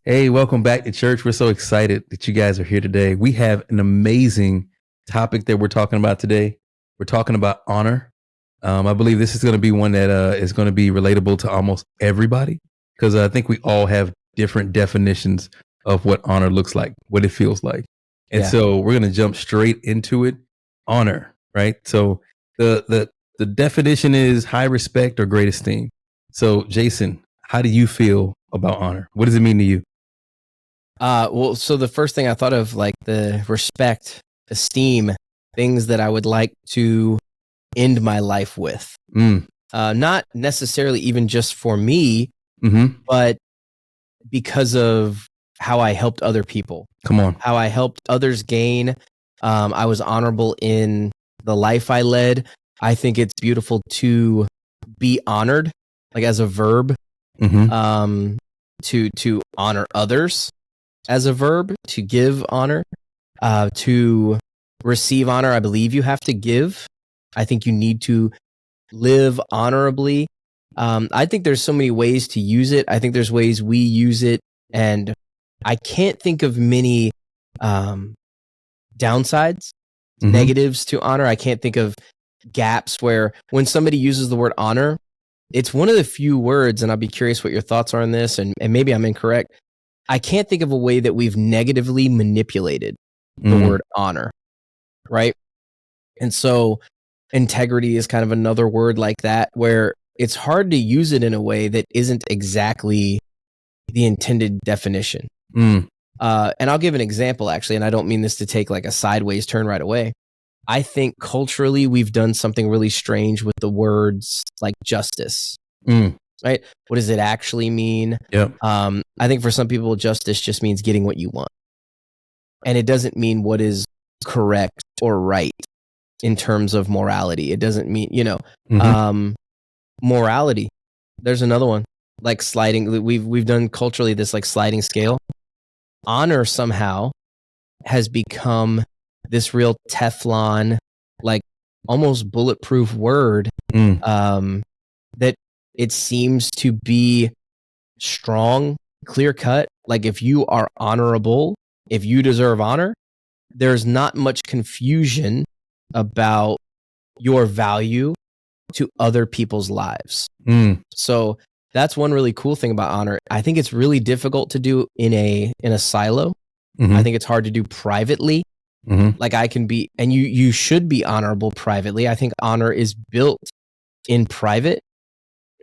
Hey, welcome back to church. We're so excited that you guys are here today. We have an amazing topic that we're talking about today. We're talking about honor. I believe this is going to be one that is going to be relatable to almost everybody because I think we all have different definitions of what honor looks like, what it feels like. And Yeah. so we're going to jump straight into it. Honor, right? So the definition is high respect or great esteem. So Jason, how do you feel about honor? What does it mean to you? So the first thing I thought of, like the respect, esteem, things that I would like to end my life with. Not necessarily even just for me, but because of how I helped other people. Come on. How I helped others gain. I was honorable in the life I led. I think it's beautiful to be honored, like as a verb, to honor others as a verb, to give honor, to receive honor. I believe you have to give. I think you need to live honorably. I think there's so many ways to use it. I think there's ways we use it, and I can't think of many downsides, negatives to honor. I can't think of gaps where when somebody uses the word honor, it's one of the few words, and I'll be curious what your thoughts are on this, and maybe I'm incorrect. I can't think of a way that we've negatively manipulated the word honor, right? And so integrity is kind of another word like that, where it's hard to use it in a way that isn't exactly the intended definition. And I'll give an example, actually, and I don't mean this to take like a sideways turn right away. I think culturally we've done something really strange with the words like justice. Right? What does it actually mean? Yep. I think for some people, justice just means getting what you want. And it doesn't mean what is correct or right in terms of morality. It doesn't mean, morality. There's another one, like sliding. We've done culturally this like sliding scale. Honor somehow has become this real Teflon, like almost bulletproof word that it seems to be strong, clear cut. Like if you are honorable, if you deserve honor, there's not much confusion about your value to other people's lives. So that's one really cool thing about honor. I think it's really difficult to do in a silo. I think it's hard to do privately. Like I can be, and you should be honorable privately. I think honor is built in private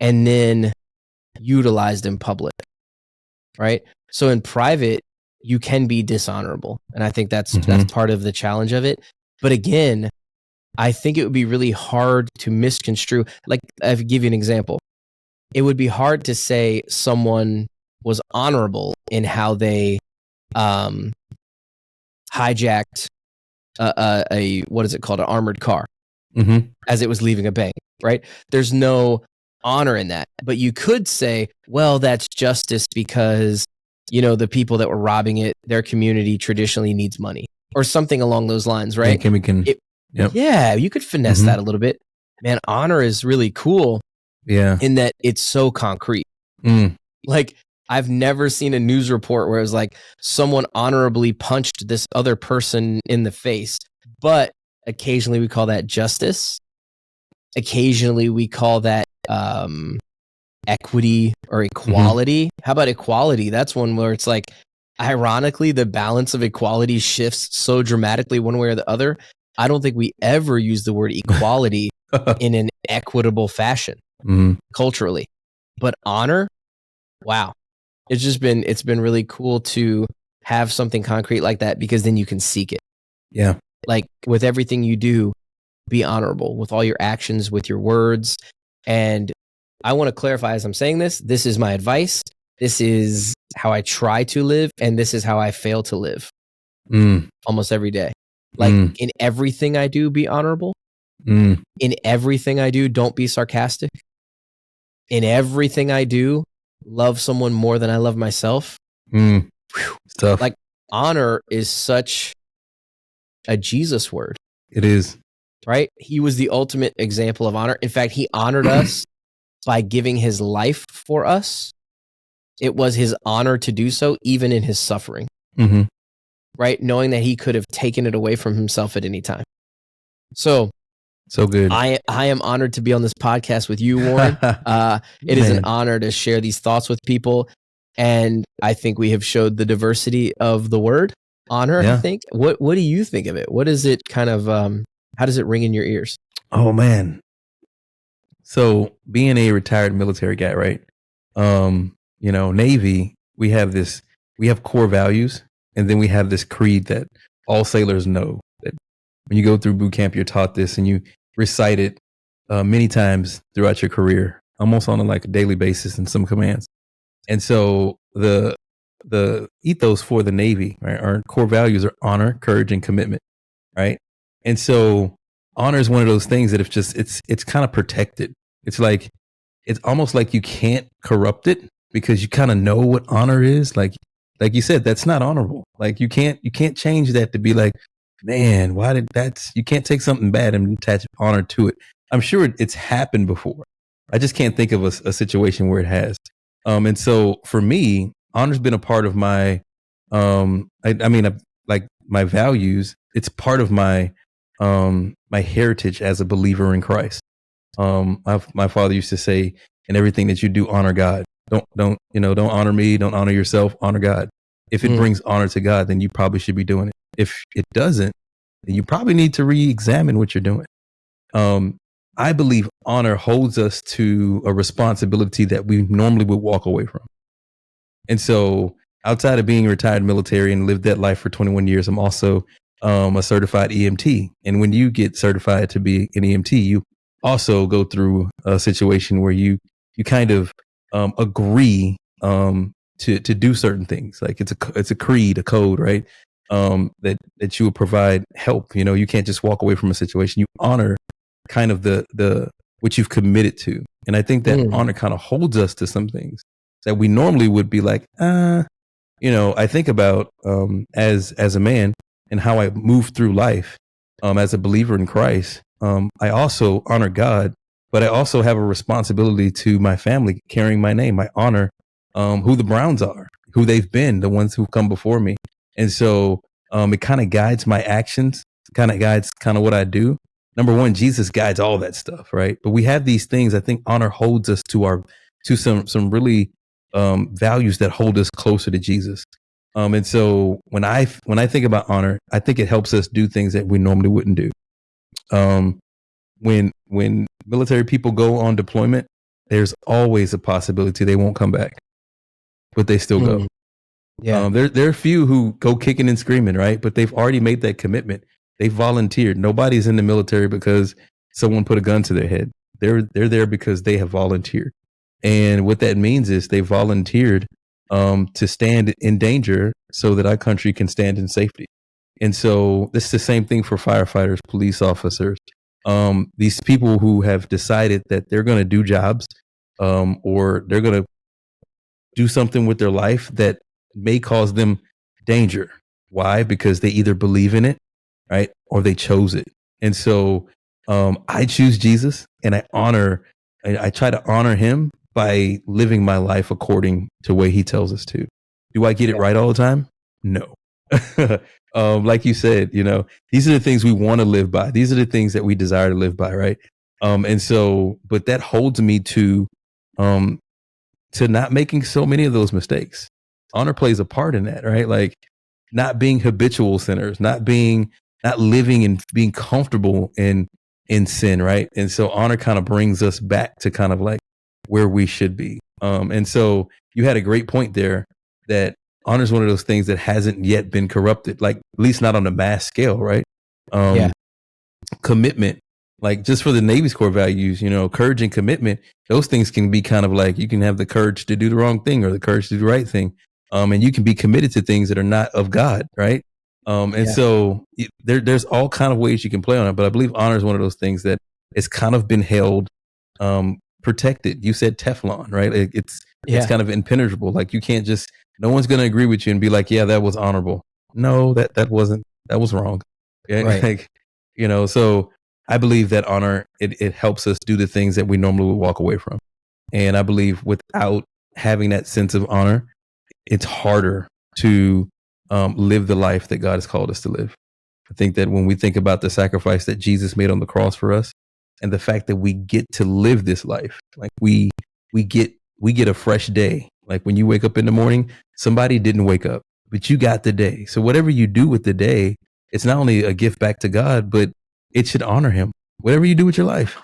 and then utilized in public, right? So in private, you can be dishonorable. And I think that's part of the challenge of it. But again, I think it would be really hard to misconstrue. Like, I'll give you an example. It would be hard to say someone was honorable in how they hijacked what is it called? An armored car as it was leaving a bank, right? There's no honor in that. But you could say, well, that's justice because, the people that were robbing it, their community traditionally needs money or something along those lines, right? Yeah, you could finesse that a little bit. Man, honor is really cool in that it's so concrete. Like, I've never seen a news report where it was like someone honorably punched this other person in the face. But occasionally we call that justice. Occasionally we call that equity or equality. How about equality? That's one where it's like, ironically, the balance of equality shifts so dramatically one way or the other. I don't think we ever use the word equality in an equitable fashion culturally. But honor, wow. It's been really cool to have something concrete like that because then you can seek it. Yeah. Like with everything you do, be honorable with all your actions, with your words. And I want to clarify as I'm saying this is my advice. This is how I try to live. And this is how I fail to live almost every day. Like in everything I do, be honorable. In everything I do, don't be sarcastic. In everything I do, love someone more than I love myself. It's tough. Like honor is such a Jesus word. It is. Right? He was the ultimate example of honor. In fact, he honored us by giving his life for us. it was his honor to do so, even in his suffering, Mm-hmm. right? Knowing that he could have taken it away from himself at any time. So good. I am honored to be on this podcast with you, Warren. It is an honor to share these thoughts with people. And I think we have showed the diversity of the word honor, I think. What do you think of it? What is it kind of, how does it ring in your ears? Oh, man. So being a retired military guy, right? Navy, we have core values, and then we have this creed that all sailors know. That when you go through boot camp, you're taught this, and you recite it many times throughout your career, almost on a daily basis in some commands. And so the ethos for the Navy, right, our core values are honor, courage, and commitment, right? And so honor is one of those things that it's kind of protected. It's almost like you can't corrupt it because you kind of know what honor is. Like you said, that's not honorable. Like you can't change that to be like, man, you can't take something bad and attach honor to it. I'm sure it's happened before. I just can't think of a situation where it has. And so for me, honor's been a part of my, like my values. It's part of my heritage as a believer in Christ. My father used to say, in everything that you do, honor God. Don't honor me. Don't honor yourself. Honor God. If it brings honor to God, then you probably should be doing it. If it doesn't, then you probably need to re-examine what you're doing. I believe honor holds us to a responsibility that we normally would walk away from. And so outside of being a retired military and lived that life for 21 years, I'm also a certified EMT. And when you get certified to be an EMT, you also go through a situation where you kind of agree to do certain things. Like it's a creed, a code, right? That you will provide help. You can't just walk away from a situation. You honor kind of the what you've committed to. And I think that honor kind of holds us to some things that we normally would be like, I think about as a man and how I move through life as a believer in Christ. I also honor God, but I also have a responsibility to my family, carrying my name. I honor who the Browns are, who they've been, the ones who've come before me. And so it kind of guides my actions, kind of guides kind of what I do. Number one, Jesus guides all that stuff, right? But we have these things. I think honor holds us to some really values that hold us closer to Jesus. And so when I think about honor, I think it helps us do things that we normally wouldn't do. When military people go on deployment, there's always a possibility they won't come back, but they still go. Yeah. There are a few who go kicking and screaming, right? But they've already made that commitment. They volunteered. Nobody's in the military because someone put a gun to their head. They're there because they have volunteered. And what that means is they volunteered to stand in danger so that our country can stand in safety. And so this is the same thing for firefighters, police officers, these people who have decided that they're going to do jobs or they're going to do something with their life that may cause them danger. Why? Because they either believe in it, right, or they chose it. And so I choose Jesus, and I try to honor him by living my life according to the way he tells us to. Do I get it right all the time? No. Like you said, these are the things we want to live by. These are the things that we desire to live by, right? And so, but that holds me to not making so many of those mistakes. Honor plays a part in that, right? Like not being habitual sinners, not living and being comfortable in sin, right? And so honor kind of brings us back to kind of like where we should be. And so you had a great point there that honor is one of those things that hasn't yet been corrupted, like at least not on a mass scale, right? Commitment, like just for the Navy's core values, courage and commitment, those things can be kind of like you can have the courage to do the wrong thing or the courage to do the right thing. And you can be committed to things that are not of God, right? So there's all kind of ways you can play on it, but I believe honor is one of those things that it's kind of been held protected. You said Teflon, right? It's kind of impenetrable. Like you can't just, no one's going to agree with you and be like, yeah, that was honorable. No, that was wrong. Yeah. Right. Like, so I believe that honor, it helps us do the things that we normally would walk away from. And I believe without having that sense of honor, it's harder to live the life that God has called us to live. I think that when we think about the sacrifice that Jesus made on the cross for us, and the fact that we get to live this life, like we get a fresh day. Like when you wake up in the morning, somebody didn't wake up, but you got the day. So whatever you do with the day, it's not only a gift back to God, but it should honor Him. Whatever you do with your life,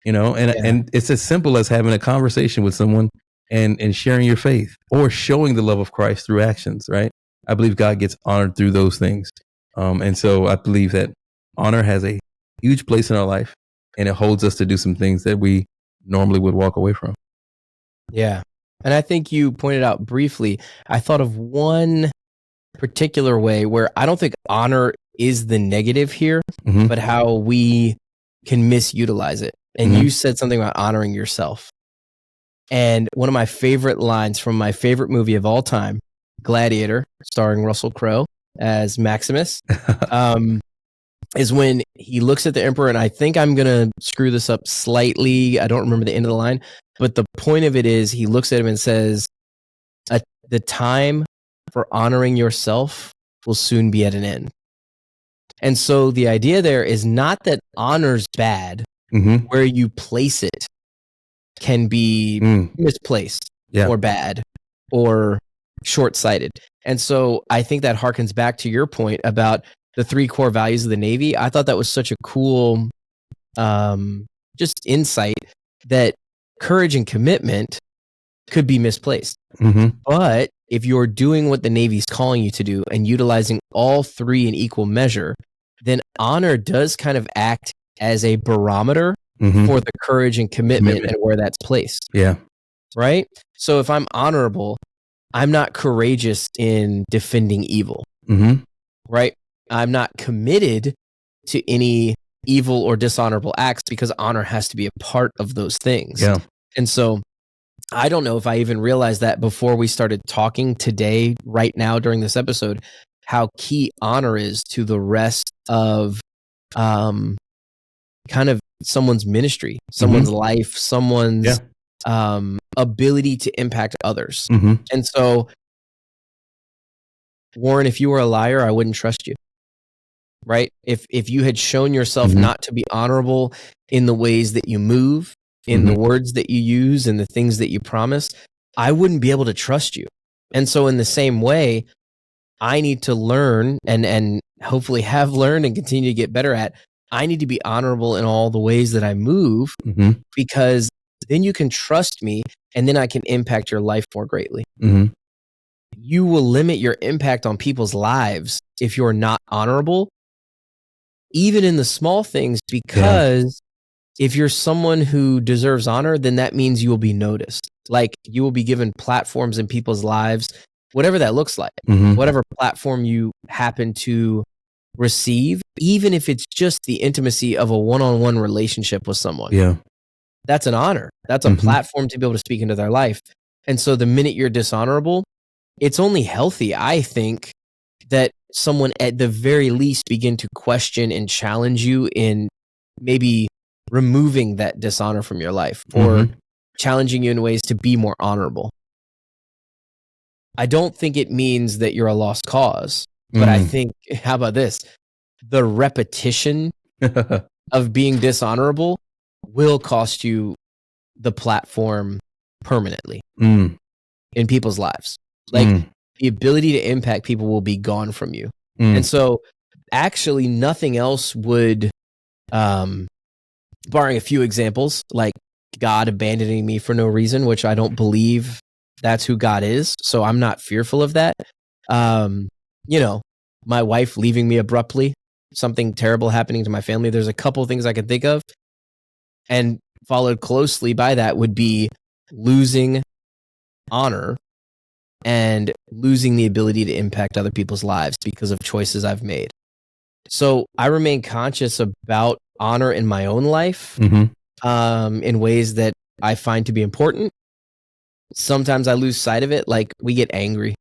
and it's as simple as having a conversation with someone and sharing your faith or showing the love of Christ through actions, right? I believe God gets honored through those things. And so I believe that honor has a huge place in our life, and it holds us to do some things that we normally would walk away from. Yeah. And I think you pointed out briefly, I thought of one particular way where I don't think honor is the negative here, Mhm. but how we can misutilize it. And Mhm. you said something about honoring yourself. And one of my favorite lines from my favorite movie of all time, Gladiator, starring Russell Crowe as Maximus, is when he looks at the emperor, and I think I'm going to screw this up slightly. I don't remember the end of the line, but the point of it is he looks at him and says, the time for honoring yourself will soon be at an end. And so the idea there is not that honor's bad, Mhm. where you place it can be misplaced Yeah. or bad or short-sighted. And so I think that harkens back to your point about the 3 core values of the Navy. I thought that was such a cool just insight that courage and commitment could be misplaced. Mhm. But if you're doing what the Navy's calling you to do and utilizing all 3 in equal measure, then honor does kind of act as a barometer Mhm. for the courage and commitment and where that's placed. Yeah. Right? So if I'm honorable, I'm not courageous in defending evil. Mhm. Right? I'm not committed to any evil or dishonorable acts because honor has to be a part of those things. Yeah. And so I don't know if I even realized that before we started talking today, right now during this episode, how key honor is to the rest of kind of someone's ministry, someone's life, someone's ability to impact others. Mhm. And so, Warren, if you were a liar, I wouldn't trust you. Right? If you had shown yourself not to be honorable in the ways that you move, in the words that you use, and the things that you promise, I wouldn't be able to trust you. And so in the same way, I need to learn and hopefully have learned and continue to get better at, I need to be honorable in all the ways that I move, because then you can trust me and then I can impact your life more greatly. Mhm. You will limit your impact on people's lives if you're not honorable, even in the small things, because if you're someone who deserves honor, then that means you will be noticed. Like you will be given platforms in people's lives, whatever that looks like, whatever platform you happen to receive, even if it's just the intimacy of a one-on-one relationship with someone. Yeah. That's an honor. That's a platform to be able to speak into their life. And so the minute you're dishonorable, it's only healthy, I think, that someone at the very least begin to question and challenge you in maybe removing that dishonor from your life or challenging you in ways to be more honorable. I don't think it means that you're a lost cause, but I think, how about this? The repetition of being dishonorable will cost you the platform permanently in people's lives. Like the ability to impact people will be gone from you. And so actually nothing else would, barring a few examples, like God abandoning me for no reason, which I don't believe that's who God is. So I'm not fearful of that. You know, my wife leaving me abruptly, something terrible happening to my family. There's a couple of things I can think of. And followed closely by that would be losing honor and losing the ability to impact other people's lives because of choices I've made. So I remain conscious about honor in my own life, in ways that I find to be important. Sometimes I lose sight of it. Like we get angry,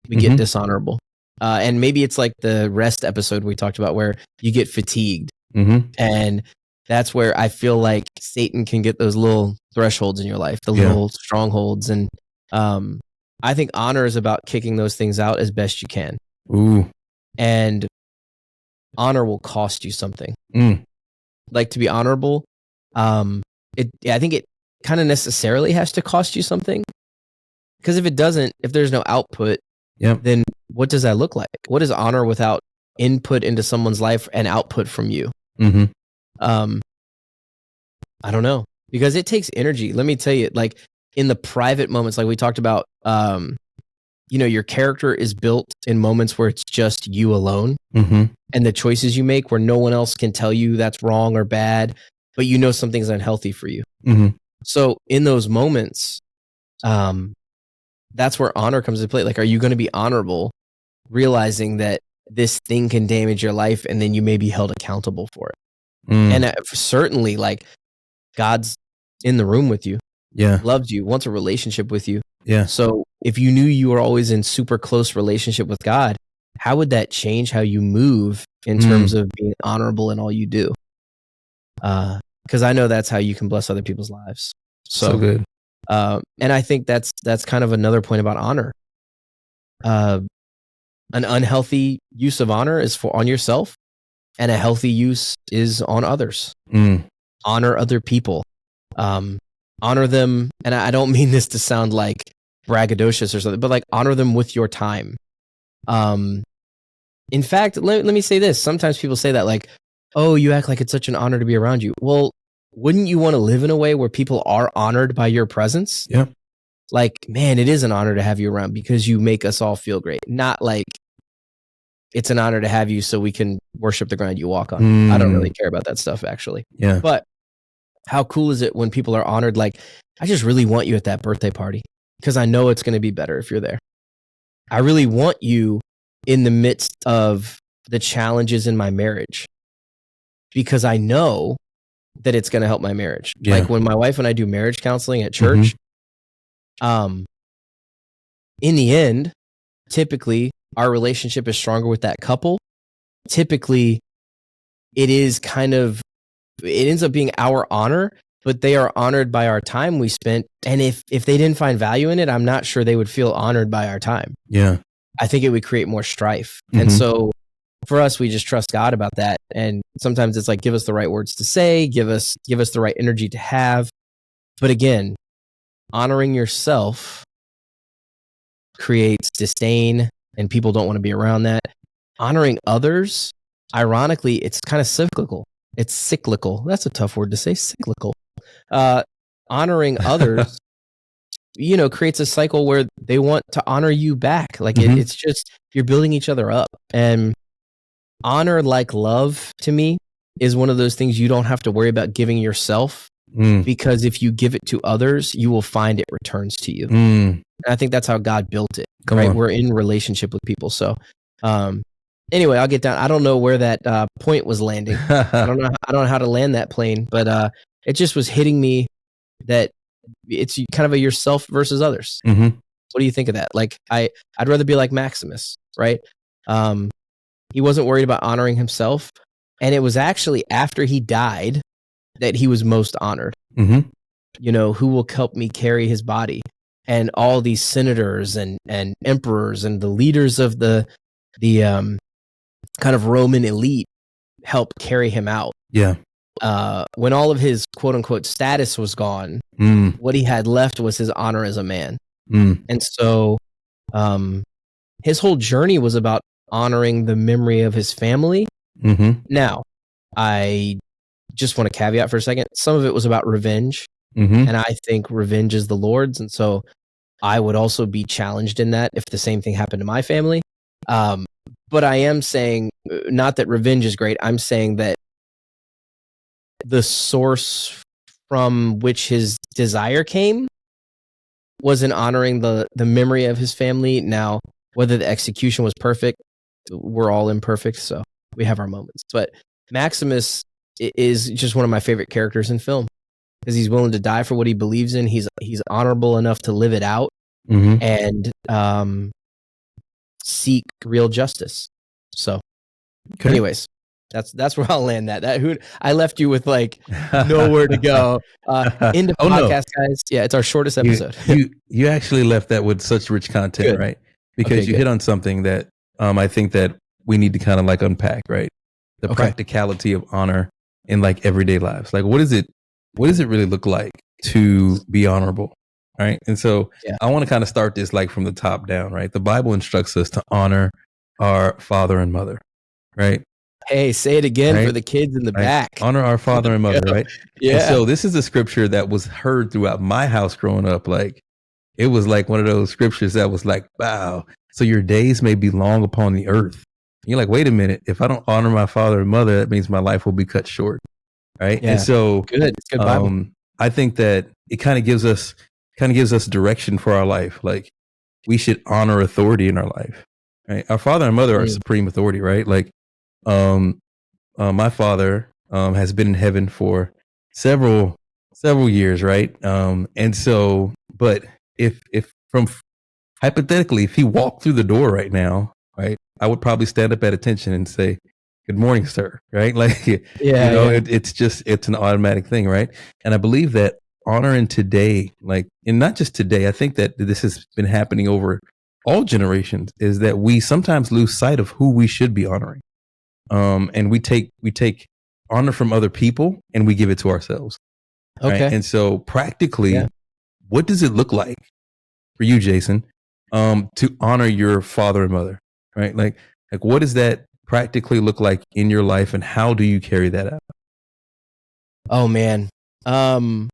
we get dishonorable. And maybe it's like the rest episode we talked about where you get fatigued. And that's where I feel like Satan can get those little thresholds in your life, the little strongholds. And I think honor is about kicking those things out as best you can. Ooh. And honor will cost you something. Mm. Like, to be honorable, I think it kind of necessarily has to cost you something. Because if it doesn't, if there's no output, then what does that look like? What is honor without input into someone's life and output from you? Mm-hmm. I don't know, because it takes energy. Let me tell you, like in the private moments, like we talked about, your character is built in moments where it's just you alone, and the choices you make where no one else can tell you that's wrong or bad, but you know something's unhealthy for you. So in those moments, that's where honor comes into play. Like, are you going to be honorable, realizing that this thing can damage your life, and then you may be held accountable for it? And certainly, like, God's in the room with you, loves you, wants a relationship with you. So if you knew you were always in super close relationship with God, how would that change how you move in terms of being honorable in all you do? Because I know that's how you can bless other people's lives. So good. And I think that's kind of another point about honor. An unhealthy use of honor is on yourself, and a healthy use is on others. Honor other people. Honor them, and I don't mean this to sound like braggadocious or something, but like honor them with your time. In fact, let me say this. Sometimes people say that, like, oh, you act like it's such an honor to be around you. Well, wouldn't you want to live in a way where people are honored by your presence? Yeah. Like, man, it is an honor to have you around because you make us all feel great. Not like it's an honor to have you so we can worship the ground you walk on. I don't really care about that stuff, actually. Yeah. But how cool is it when people are honored? Like, I just really want you at that birthday party because I know it's going to be better if you're there. I really want you in the midst of the challenges in my marriage because I know that it's going to help my marriage. Like when my wife and I do marriage counseling at church, in the end, typically our relationship is stronger with that couple. Typically, it ends up being our honor, but they are honored by our time we spent. And if they didn't find value in it, I'm not sure they would feel honored by our time. Yeah. I think it would create more strife. And so for us, we just trust God about that. And sometimes it's like, give us the right words to say, give us the right energy to have. But again, honoring yourself creates disdain and people don't want to be around that. Honoring others, ironically, it's kind of cyclical. It's cyclical. That's a tough word to say, cyclical. Honoring others, creates a cycle where they want to honor you back. Like it's just, you're building each other up. And honor, like love, to me, is one of those things you don't have to worry about giving yourself, because if you give it to others, you will find it returns to you. And I think that's how God built it. Right? We're in relationship with people. So, anyway, I'll get down. I don't know where that point was landing. I don't know how to land that plane, but it just was hitting me that it's kind of a yourself versus others. What do you think of that? Like, I'd rather be like Maximus, right? He wasn't worried about honoring himself, and it was actually after he died that he was most honored. Who will help me carry his body? And all these senators and emperors and the leaders of the kind of Roman elite helped carry him out. Yeah. When all of his quote unquote status was gone, what he had left was his honor as a man. And so his whole journey was about honoring the memory of his family. Now, I just want to caveat for a second. Some of it was about revenge. And I think revenge is the Lord's. And so I would also be challenged in that if the same thing happened to my family. But I am saying, not that revenge is great. I'm saying that the source from which his desire came was in honoring the memory of his family. Now, whether the execution was perfect, we're all imperfect, so we have our moments. But Maximus is just one of my favorite characters in film because he's willing to die for what he believes in. He's honorable enough to live it out and seek real justice. So, anyways, That's where I'll land that. I left you with like nowhere to go. Into Oh no, podcast, guys. Yeah, it's our shortest you, episode. you actually left that with such rich content, Good. right? Because Okay, you good. hit on something that I think that we need to kind of like unpack, right? The Okay. practicality of honor in like everyday lives. Like, what does it really look like to be honorable, right? And so Yeah. I want to kind of start this like from the top down, right? The Bible instructs us to honor our father and mother, right? Hey, say it again Right. for the kids in the Right? back. Honor our father and mother, right? Yeah. And so this is a scripture that was heard throughout my house growing up. Like, it was like one of those scriptures that was like, wow, so your days may be long upon the earth. And you're like, wait a minute, if I don't honor my father and mother, that means my life will be cut short. Right. Yeah. And so Good. It's good Bible. I think that it kind of gives us direction for our life. Like, we should honor authority in our life. Right. Our father and mother are supreme authority, right? Like, my father has been in heaven for several years, right? And so, but if from hypothetically, if he walked through the door right now, right, I would probably stand up at attention and say, "Good morning, sir." Right? Like, it's an automatic thing, right? And I believe that honor in today, like, and not just today, I think that this has been happening over all generations, is that we sometimes lose sight of who we should be honoring. And we take honor from other people and we give it to ourselves. Okay. Right? And so practically, what does it look like for you, Jason, to honor your father and mother? Right? Like what does that practically look like in your life, and how do you carry that out? Oh man. Not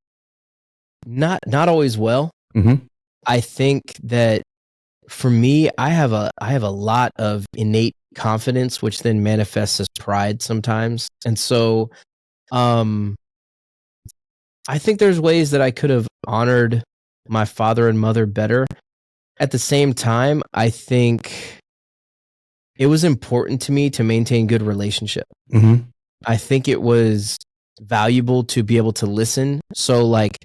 always well. Mm-hmm. I think that for me, I have a lot of innate confidence, which then manifests as pride sometimes. And so I think there's ways that I could have honored my father and mother better. At the same time, I think it was important to me to maintain good relationship. Mm-hmm. I think it was valuable to be able to listen. So like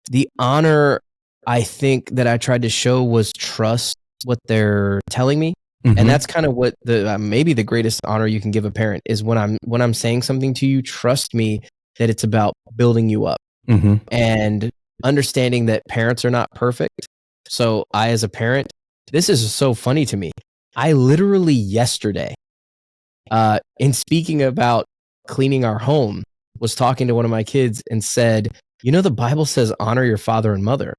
the honor I think that I tried to show was trust what they're telling me. Mm-hmm. And that's kind of what the maybe the greatest honor you can give a parent is when I'm saying something to you, trust me that it's about building you up. Mm-hmm. And understanding that parents are not perfect. So I, as a parent, this is so funny to me. I literally yesterday, in speaking about cleaning our home, was talking to one of my kids and said, you know, the Bible says honor your father and mother,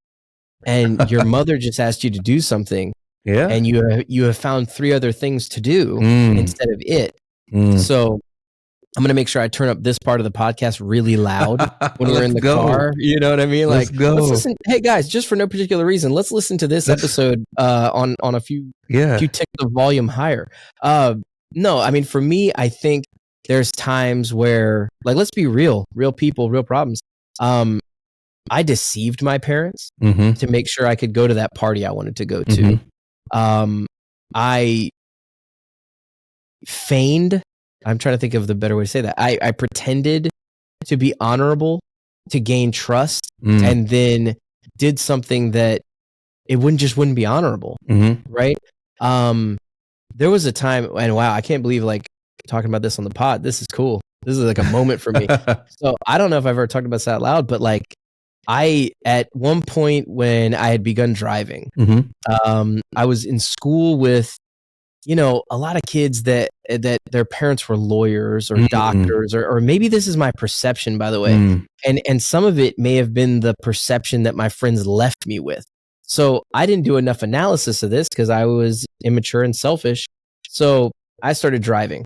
and your mother just asked you to do something. Yeah. And you have found 3 other things to do instead of it. So I'm going to make sure I turn up this part of the podcast really loud when we're in the car. You know what I mean? Let's go. Let's listen. Hey guys, just for no particular reason, let's listen to this episode on a few tick the volume higher. No, I mean, for me, I think there's times where, like, let's be real people, real problems. I deceived my parents to make sure I could go to that party I wanted to go to. I feigned. I'm trying to think of the better way to say that. I pretended to be honorable to gain trust, and then did something that it wouldn't be honorable, right? There was a time, and wow, I can't believe like talking about this on the pod. This is cool. This is like a moment for me. So I don't know if I've ever talked about this out loud, but like at one point when I had begun driving, I was in school with, you know, a lot of kids that their parents were lawyers or doctors, or maybe this is my perception, by the way. And some of it may have been the perception that my friends left me with. So I didn't do enough analysis of this because I was immature and selfish. So I started driving,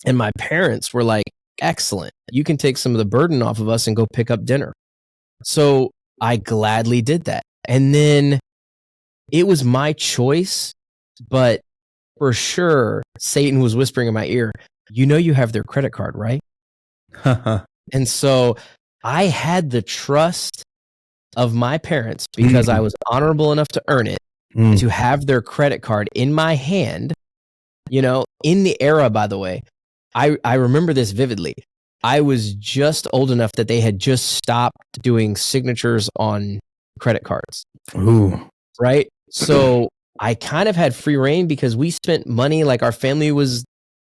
and my parents were like, excellent, you can take some of the burden off of us and go pick up dinner. So I gladly did that. And then it was my choice, but for sure, Satan was whispering in my ear, you know, you have their credit card, right? And so I had the trust of my parents because I was honorable enough to earn it, to have their credit card in my hand. You know, in the era, by the way, I remember this vividly. I was just old enough that they had just stopped doing signatures on credit cards. Ooh. Right? So I kind of had free reign because we spent money, like our family was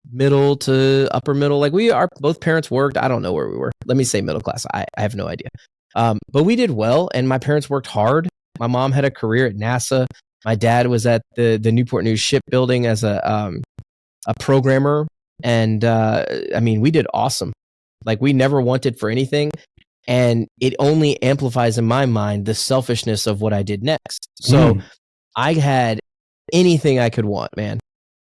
middle to upper middle. Like both parents worked. I don't know where we were. Let me say middle class. I have no idea. But we did well, and my parents worked hard. My mom had a career at NASA. My dad was at the Newport News shipbuilding as a programmer. And I mean, we did awesome. Like, we never wanted for anything. And it only amplifies in my mind the selfishness of what I did next. So I had anything I could want, man.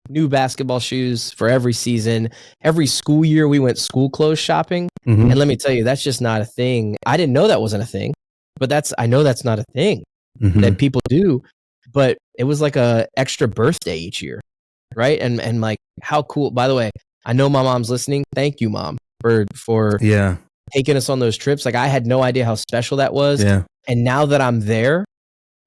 New basketball shoes for every season. Every school year we went school clothes shopping. And let me tell you, that's just not a thing. I didn't know that wasn't a thing, but I know that's not a thing that people do. But it was like a extra birthday each year, right? And like, how cool. By the way, I know my mom's listening. Thank you, Mom, for taking us on those trips. Like, I had no idea how special that was. Yeah. And now that I'm there,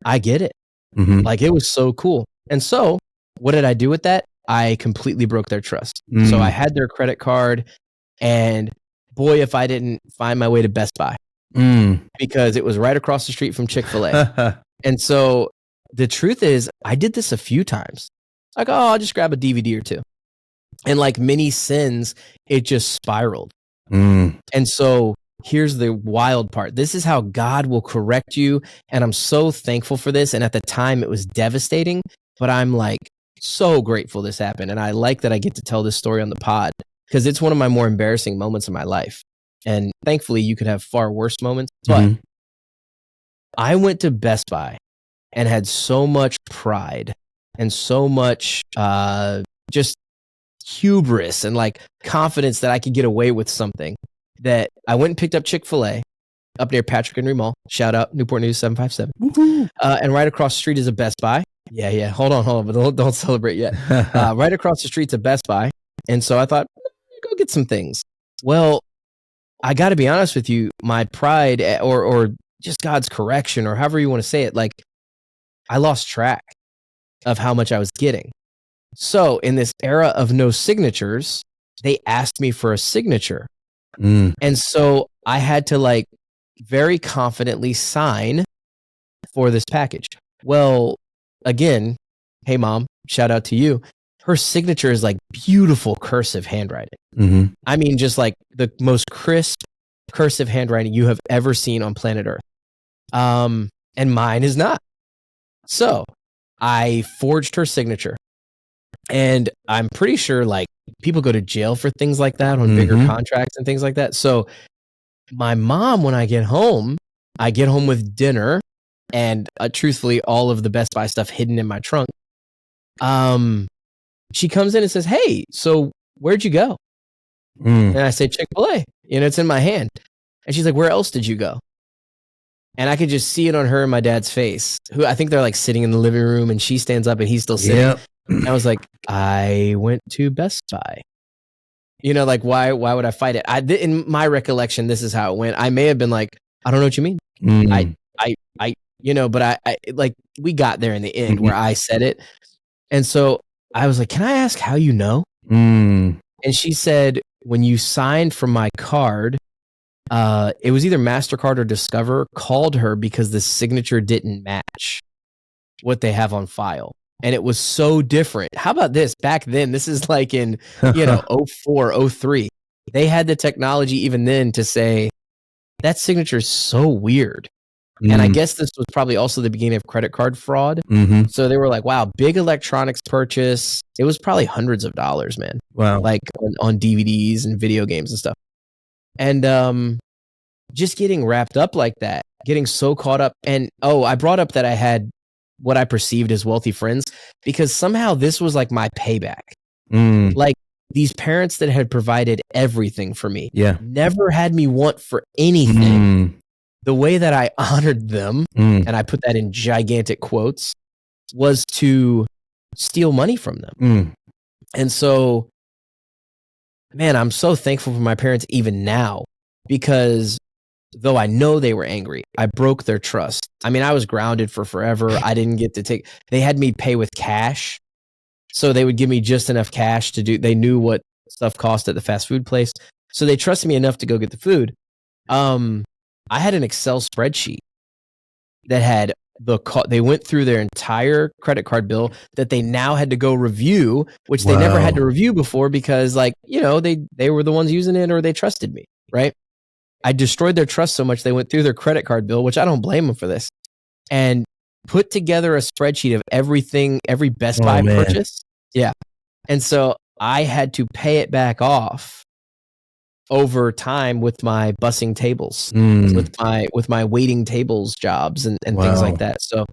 I get it. Like, it was so cool. And so what did I do with that? I completely broke their trust. So I had their credit card, and boy, if I didn't find my way to Best Buy, because it was right across the street from Chick-fil-A. And so the truth is, I did this a few times. Like, oh, I'll just grab a DVD or two. And like many sins, it just spiraled. And so here's the wild part. This is how God will correct you. And I'm so thankful for this. And at the time, it was devastating, but I'm like so grateful this happened. And I like that I get to tell this story on the pod, because it's one of my more embarrassing moments in my life. And thankfully, you could have far worse moments. But I went to Best Buy and had so much pride and so much just hubris and like confidence that I could get away with something, that I went and picked up Chick-fil-A up near Patrick Henry Mall. Shout out Newport News 757. And right across the street is a Best Buy. Yeah. Hold on, but don't celebrate yet. Right across the street's a Best Buy. And so I thought, go get some things. Well, I got to be honest with you, my pride or just God's correction, or however you want to say it, like, I lost track of how much I was getting. So in this era of no signatures, they asked me for a signature. And so I had to like very confidently sign for this package. Well, again, hey, Mom, shout out to you. Her signature is like beautiful cursive handwriting. I mean, just like the most crisp cursive handwriting you have ever seen on planet Earth. And mine is not. So I forged her signature. And I'm pretty sure like people go to jail for things like that on bigger contracts and things like that. So my mom, when I get home with dinner and truthfully, all of the Best Buy stuff hidden in my trunk. She comes in and says, "Hey, so where'd you go?" And I say, "Chick-fil-A." It's in my hand. And she's like, "Where else did you go?" And I could just see it on her and my dad's face, who I think they're like sitting in the living room, and she stands up and he's still sitting. And I was like, "I went to Best Buy." Like, why would I fight it? In my recollection, this is how it went. I may have been like, "I don't know what you mean." But I like, we got there in the end where I said it. And so I was like, "Can I ask how you know?" And she said, "When you signed for my card, it was either MasterCard or Discover called her because the signature didn't match what they have on file. And it was so different." How about this? Back then, this is like in, 04, 03. They had the technology even then to say, that signature is so weird. And I guess this was probably also the beginning of credit card fraud. So they were like, wow, big electronics purchase. It was probably hundreds of dollars, man. Wow. Like on DVDs and video games and stuff. And just getting wrapped up like that, getting so caught up. And I brought up that I had what I perceived as wealthy friends, because somehow this was like my payback. Like, these parents that had provided everything for me, never had me want for anything. The way that I honored them, and I put that in gigantic quotes, was to steal money from them. And so, man, I'm so thankful for my parents even now, because though I know they were angry, I broke their trust. I mean, I was grounded for forever. I didn't get to they had me pay with cash. So they would give me just enough cash they knew what stuff cost at the fast food place. So they trusted me enough to go get the food. I had an Excel spreadsheet that had they went through their entire credit card bill that they now had to go review, which they never had to review before because they were the ones using it or they trusted me, right? I destroyed their trust so much they went through their credit card bill, which I don't blame them for this, and put together a spreadsheet of everything, every Best Buy purchase. Yeah. And so I had to pay it back off over time with my bussing tables, with my waiting tables jobs and things like that. So,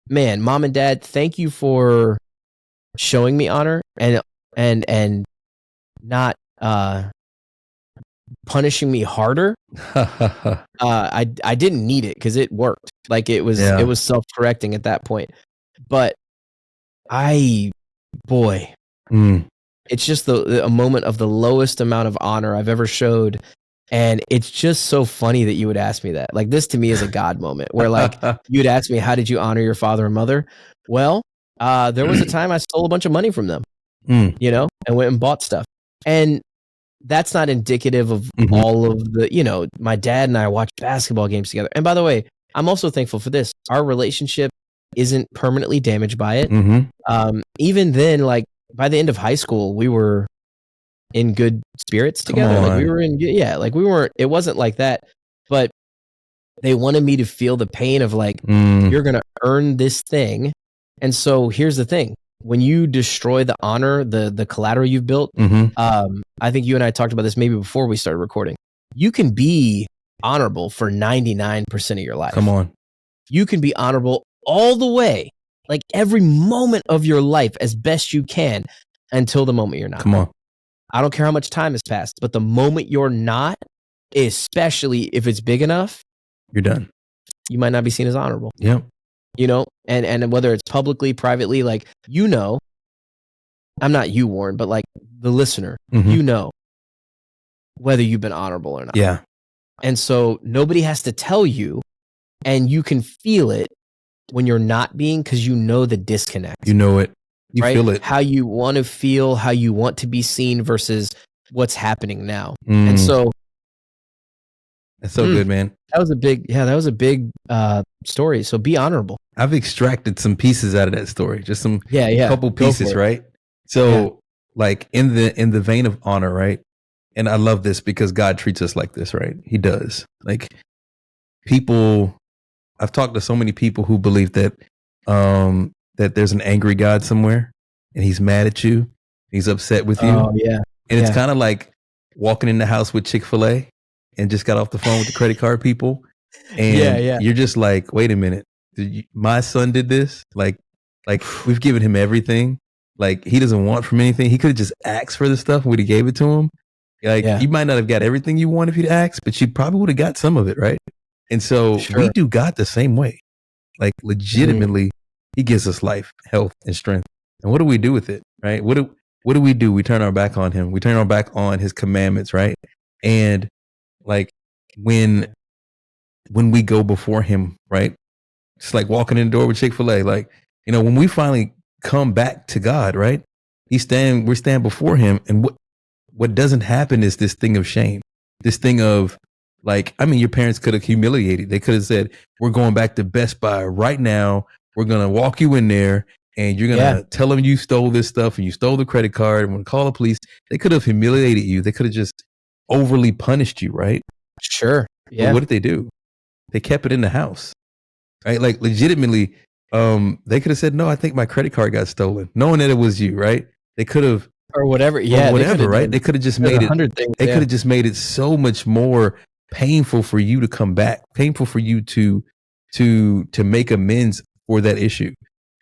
man, mom and dad, thank you for showing me honor and not punishing me harder. I didn't need it because it worked. Like it was self-correcting at that point. But it's just a moment of the lowest amount of honor I've ever showed. And it's just so funny that you would ask me that. Like this to me is a God moment where like you'd ask me, how did you honor your father and mother? Well, there was a time I stole a bunch of money from them, and went and bought stuff. And that's not indicative of all of the, my dad and I watch basketball games together. And by the way, I'm also thankful for this. Our relationship isn't permanently damaged by it. Even then, like by the end of high school, we were in good spirits together. Like we were we weren't, it wasn't like that, but they wanted me to feel the pain of like, you're going to earn this thing. And so here's the thing. When you destroy the honor, the collateral you've built, I think you and I talked about this maybe before we started recording. You can be honorable for 99% of your life. Come on. You can be honorable all the way, like every moment of your life as best you can until the moment you're not. Come on. I don't care how much time has passed, but the moment you're not, especially if it's big enough, you're done. You might not be seen as honorable. Yep. And whether it's publicly, privately, like, I'm not you, Warren, but like the listener, whether you've been honorable or not. Yeah. And so nobody has to tell you, and you can feel it when you're not being, because the disconnect. You know it. You feel it. How you want to feel, how you want to be seen versus what's happening now. And so that's so good, man. That was a big story. So be honorable. I've extracted some pieces out of that story, just some couple pieces, right? So like in the vein of honor, right? And I love this because God treats us like this, right? He does. Like I've talked to so many people who believe that that there's an angry God somewhere and he's mad at you. He's upset with you. Oh, yeah. And it's kind of like walking in the house with Chick-fil-A and just got off the phone with the credit card people. And you're just like, wait a minute. My son did this? Like we've given him everything. Like he doesn't want from anything. He could have just asked for the stuff when he gave it to him. Like you might not have got everything you want if you'd asked, but you probably would have got some of it, right? And so we do God the same way. Like legitimately, he gives us life, health, and strength. And what do we do with it, right? What do we do? We turn our back on him. We turn our back on his commandments, right? And like when we go before him, right? It's like walking in the door with Chick-fil-A. Like, when we finally come back to God, right? We stand before him. And what doesn't happen is this thing of shame, this thing of like, your parents could have humiliated. They could have said, we're going back to Best Buy right now. We're going to walk you in there and you're going to tell them you stole this stuff and you stole the credit card and we're going to call the police. They could have humiliated you. They could have just overly punished you, right? Sure. Yeah. But what did they do? They kept it in the house, right? Like legitimately, they could have said, no, I think my credit card got stolen, knowing that it was you, right? They could have, or whatever. Yeah. Whatever, right? They could have just made it, they could have just made it so much more painful for you to come back, painful for you to make amends for that issue.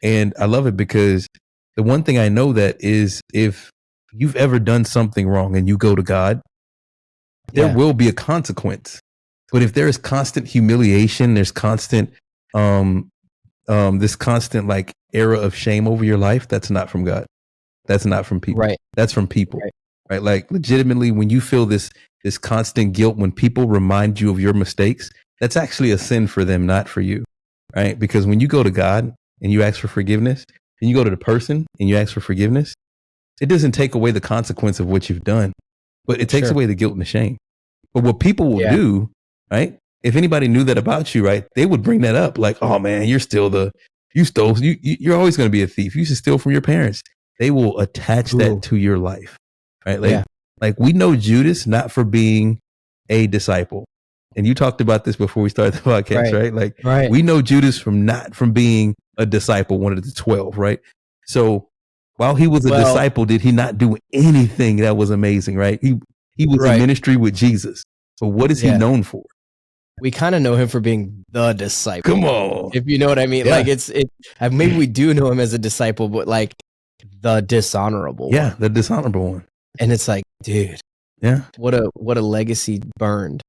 And I love it because the one thing I know that is if you've ever done something wrong and you go to God, there will be a consequence. But if there is constant humiliation, there's constant, this constant like era of shame over your life, that's not from God. That's not from people. Right. That's from people. Right. Like legitimately, when you feel this constant guilt, when people remind you of your mistakes, that's actually a sin for them, not for you. Right. Because when you go to God and you ask for forgiveness, and you go to the person and you ask for forgiveness, it doesn't take away the consequence of what you've done, but it takes away the guilt and the shame. But what people will do, right? if anybody knew that about you, right, they would bring that up. Like, oh man, you're you're always going to be a thief. You should steal from your parents. They will attach that to your life, right? Like we know Judas not for being a disciple. And you talked about this before we started the podcast, right? Like we know Judas from being a disciple, one of the 12, right? So while he was a disciple, did he not do anything that was amazing, right? He was in ministry with Jesus. So what is he known for? We kind of know him for being the disciple. Come on. If you know what I mean. Like maybe we do know him as a disciple, but like the dishonorable one. The dishonorable one. And it's like, dude, what a legacy burned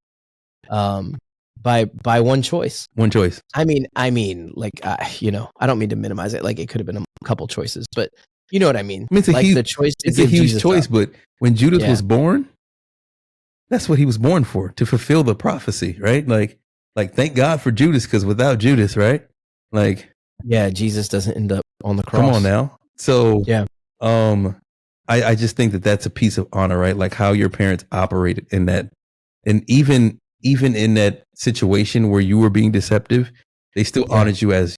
by one choice. One choice. I mean, like, I don't mean to minimize it. Like, it could have been a couple choices, but you know what I mean? It's a huge choice, but when Judas was born, that's what he was born for, to fulfill the prophecy, right? Like thank God for Judas, because without Judas, right? Like, Jesus doesn't end up on the cross. Come on now. So, I just think that that's a piece of honor, right? Like how your parents operated in that, and even in that situation where you were being deceptive, they still honored you as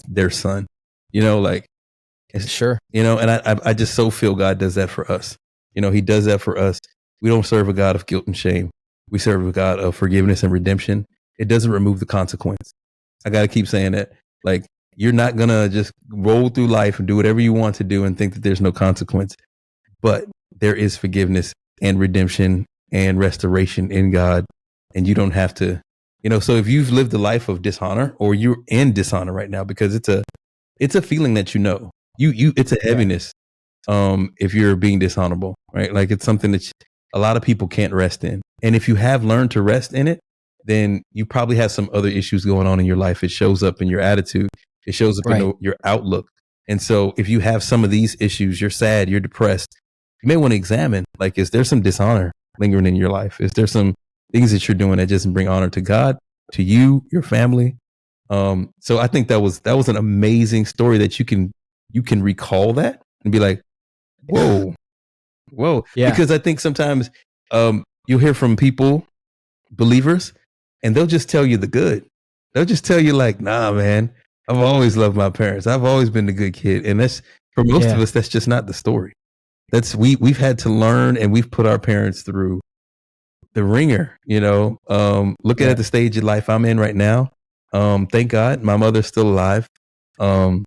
their son. You know, like sure. You know, and I just so feel God does that for us. You know, he does that for us. We don't serve a God of guilt and shame. We serve a God of forgiveness and redemption. It doesn't remove the consequence. I got to keep saying that. Like, you're not going to just roll through life and do whatever you want to do and think that there's no consequence. But there is forgiveness and redemption and restoration in God. And you don't have to, so if you've lived a life of dishonor, or you're in dishonor right now, because it's a feeling that it's a heaviness. If you're being dishonorable, right? Like, it's something that a lot of people can't rest in. And if you have learned to rest in it, then you probably have some other issues going on in your life. It shows up in your attitude. It shows up in your outlook. And so if you have some of these issues, you're sad, you're depressed, you may want to examine, like, is there some dishonor lingering in your life? Is there some things that you're doing that doesn't bring honor to God, to you, your family? So I think that was an amazing story that you can recall that and be like, whoa. Yeah. Because I think sometimes you'll hear from people, believers, and they'll just tell you the good. They'll just tell you like, nah, man, I've always loved my parents. I've always been the good kid. And that's, for most of us, that's just not the story. We've had to learn, and we've put our parents through the ringer, looking at the stage of life I'm in right now. Thank God my mother's still alive, and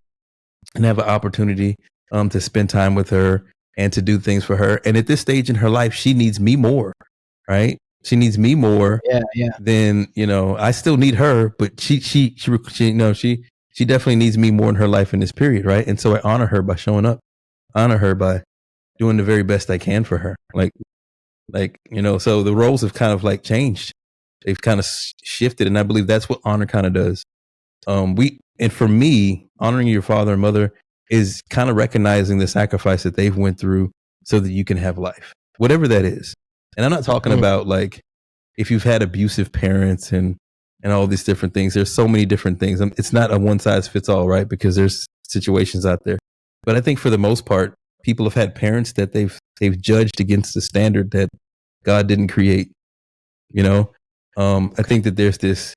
have an opportunity to spend time with her and to do things for her. And at this stage in her life, she needs me more, right? She needs me more than, I still need her, but she definitely needs me more in her life in this period, right? And so I honor her by showing up, honor her by doing the very best I can for her. So the roles have kind of like changed. They've kind of shifted, and I believe that's what honor kind of does. And for me, honoring your father and mother is kind of recognizing the sacrifice that they've went through so that you can have life, whatever that is. And I'm not talking about like if you've had abusive parents and all these different things. There's so many different things. It's not a one size fits all, right? Because there's situations out there. But I think for the most part, people have had parents that they've judged against the standard that God didn't create. I think that there's this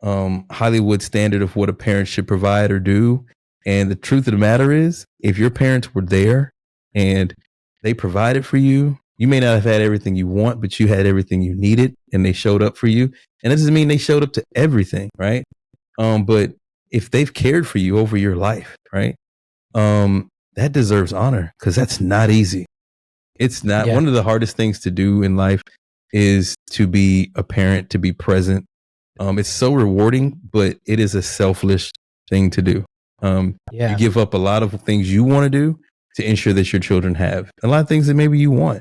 Hollywood standard of what a parent should provide or do. And the truth of the matter is, if your parents were there and they provided for you, you may not have had everything you want, but you had everything you needed, and they showed up for you. And that doesn't mean they showed up to everything, right? But if they've cared for you over your life, right? That deserves honor, because that's not easy. It's not one of the hardest things to do in life is to be a parent, to be present. It's so rewarding, but it is a selfless thing to do. You give up a lot of things you want to do to ensure that your children have a lot of things that maybe you want.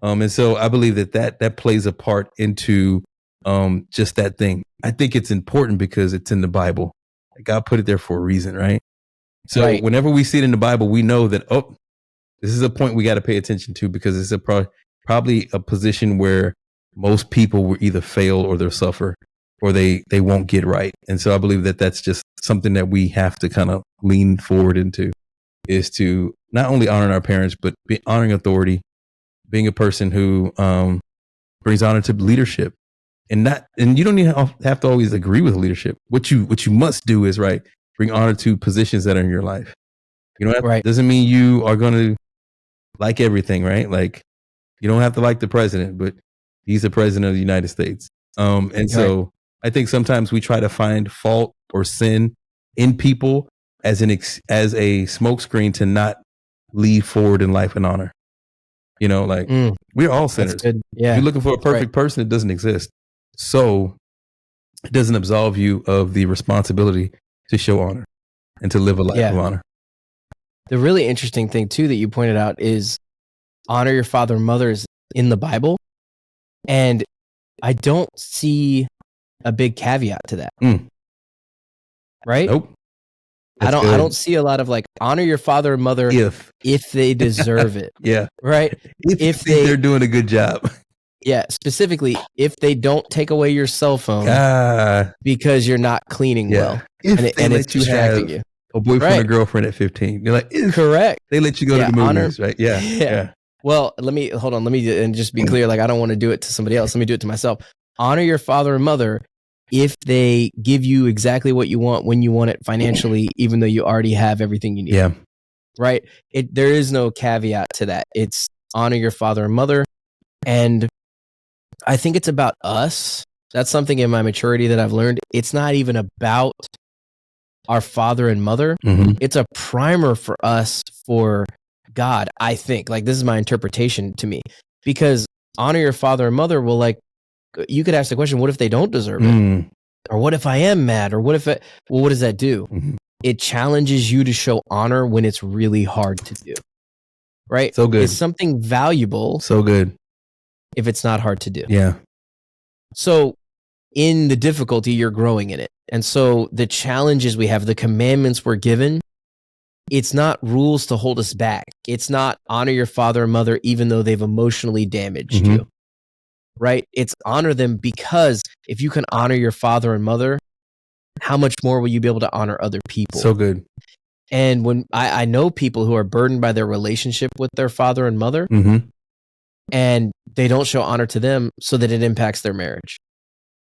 And so I believe that plays a part into just that thing. I think it's important because it's in the Bible. God put it there for a reason, right? So whenever we see it in the Bible, we know that, this is a point we got to pay attention to, because it's probably a position where most people will either fail or they'll suffer or they won't get right. And so I believe that that's just something that we have to kind of lean forward into, is to not only honor our parents, but honoring authority, being a person who brings honor to leadership, and you don't even have to always agree with leadership. What you must do is bring honor to positions that are in your life. Right. Doesn't mean you are going to like everything, right? Like, you don't have to like the president, but he's the president of the United States. And so I think sometimes we try to find fault or sin in people as a smokescreen to not lead forward in life and honor. We're all sinners. Yeah. If you're looking for a perfect person, it doesn't exist. So it doesn't absolve you of the responsibility to show honor and to live a life of honor. The really interesting thing too that you pointed out is honor your father and mother is in the Bible. And I don't see a big caveat to that. Right? Nope. I don't see a lot of honor your father and mother if they deserve it. Yeah. Right? If they're doing a good job. Yeah, specifically if they don't take away your cell phone because you're not cleaning well. If and it's distracting you. A boyfriend or girlfriend at 15. You're like, correct. They let you go to the movies, right? Yeah. Well, let me just be clear. I don't want to do it to somebody else. Let me do it to myself. Honor your father and mother if they give you exactly what you want when you want it financially, even though you already have everything you need. Yeah. Right? There is no caveat to that. It's honor your father and mother. And I think it's about us. That's something in my maturity that I've learned. It's not even about our father and mother. It's a primer for us for God, I think. This is my interpretation to me. Because honor your father and mother will you could ask the question, what if they don't deserve it? Or what if I am mad? Or what does that do? It challenges you to show honor when it's really hard to do. Right? So good. It's something valuable. So good. If it's not hard to do. Yeah. So in the difficulty, you're growing in it. And so the challenges we have, the commandments we're given, it's not rules to hold us back. It's not honor your father and mother, even though they've emotionally damaged you. Right? It's honor them because if you can honor your father and mother, how much more will you be able to honor other people? So good. And when I know people who are burdened by their relationship with their father and mother, and they don't show honor to them, so that it impacts their marriage.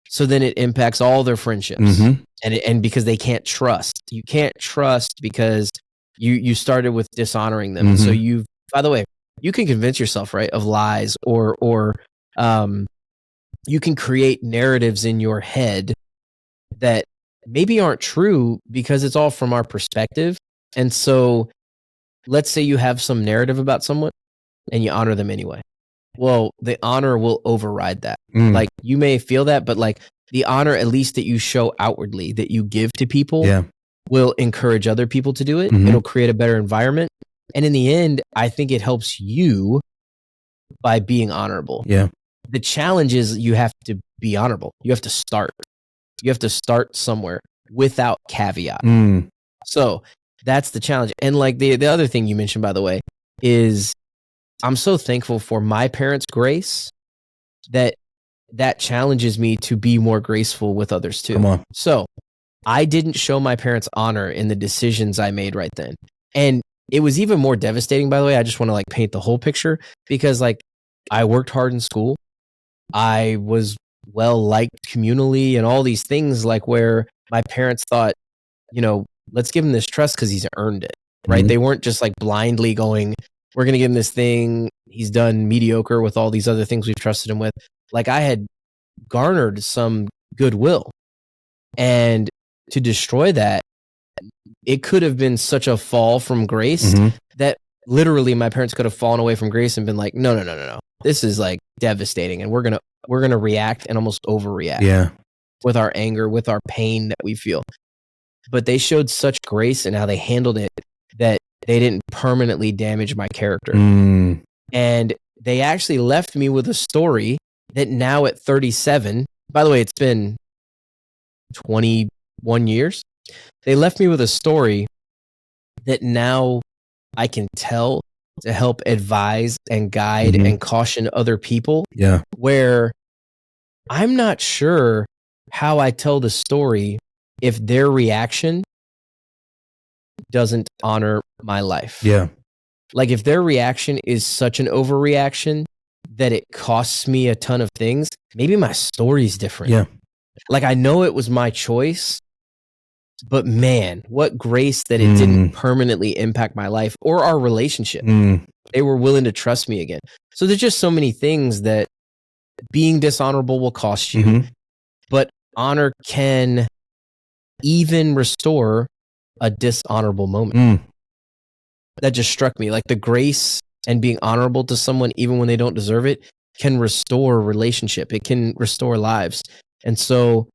So then it impacts all their friendships. And because they can't trust. You can't trust because you started with dishonoring them. So by the way, you can convince yourself, right, of lies or you can create narratives in your head that maybe aren't true because it's all from our perspective. And so let's say you have some narrative about someone and you honor them anyway. Well, the honor will override that. You may feel that, but the honor, at least that you show outwardly, that you give to people, will encourage other people to do it. It'll create a better environment. And in the end, I think it helps you by being honorable. Yeah. The challenge is you have to be honorable. You have to start. You have to start somewhere without caveat. So that's the challenge. And the other thing you mentioned, by the way, is I'm so thankful for my parents' grace that challenges me to be more graceful with others too. Come on. So I didn't show my parents honor in the decisions I made right then. And it was even more devastating, by the way. I just want to paint the whole picture because I worked hard in school. I was well liked communally and all these things where my parents thought, let's give him this trust because he's earned it. Right. They weren't just blindly going, we're going to give him this thing. He's done mediocre with all these other things we've trusted him with. I had garnered some goodwill, and to destroy that, it could have been such a fall from grace that literally my parents could have fallen away from grace and been like, no. This is devastating. And we're going to react and almost overreact with our anger, with our pain that we feel. But they showed such grace in how they handled it that they didn't permanently damage my character. And they actually left me with a story that now at 37, by the way, it's been 21 years. They left me with a story that now I can tell to help advise and guide and caution other people. Yeah. Where I'm not sure how I tell the story if their reaction doesn't honor my life. Yeah. If their reaction is such an overreaction that it costs me a ton of things, maybe my story's different. Yeah. Like, I know it was my choice, but man, what grace that it didn't permanently impact my life or our relationship. They were willing to trust me again. So there's just so many things that being dishonorable will cost you, but honor can even restore a dishonorable moment. That just struck me. Like, the grace and being honorable to someone, even when they don't deserve it, can restore a relationship. It can restore lives. And so,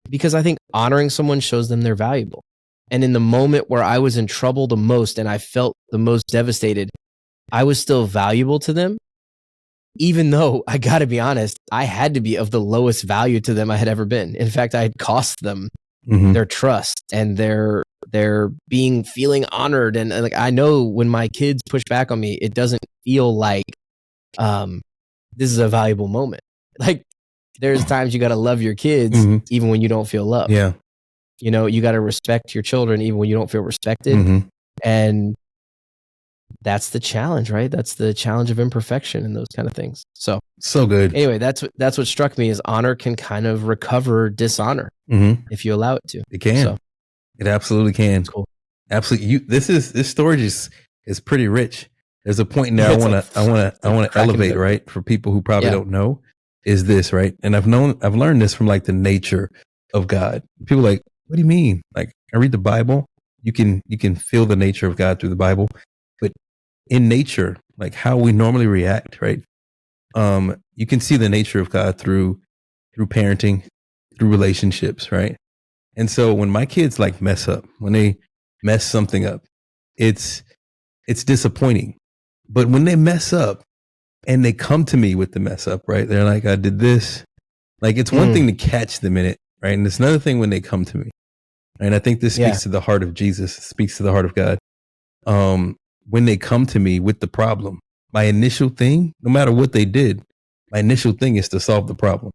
because I think honoring someone shows them they're valuable. And in the moment where I was in trouble the most and I felt the most devastated, I was still valuable to them, even though, I got to be honest, I had to be of the lowest value to them I had ever been. In fact, I had cost them their trust and their feeling honored. And like, I know when my kids push back on me, it doesn't feel like this is a valuable moment. Like, there's times you got to love your kids even when you don't feel loved. Yeah. You know, you got to respect your children even when you don't feel respected. And that's the challenge, right? That's the challenge of imperfection and those kind of things. So good. Anyway, that's what struck me, is honor can kind of recover dishonor if you allow it to. It can. So, it absolutely can. That's cool. Absolutely. This story is pretty rich. There's a point now I want to elevate, right? For people who probably don't know, is this, right? And I've learned this from like the nature of God. People are like, what do you mean? Like, I read the Bible. You can feel the nature of God through the Bible, but in nature, like how we normally react, right? You can see the nature of God through parenting, through relationships, right? And so when my kids like mess up, when they mess something up, it's disappointing. But when they mess up and they come to me with the mess up, right? They're like, I did this. Like, it's one thing to catch them in it, right? And it's another thing when they come to me. And I think this speaks to the heart of Jesus, speaks to the heart of God. When they come to me with the problem, my initial thing, no matter what they did, my initial thing is to solve the problem.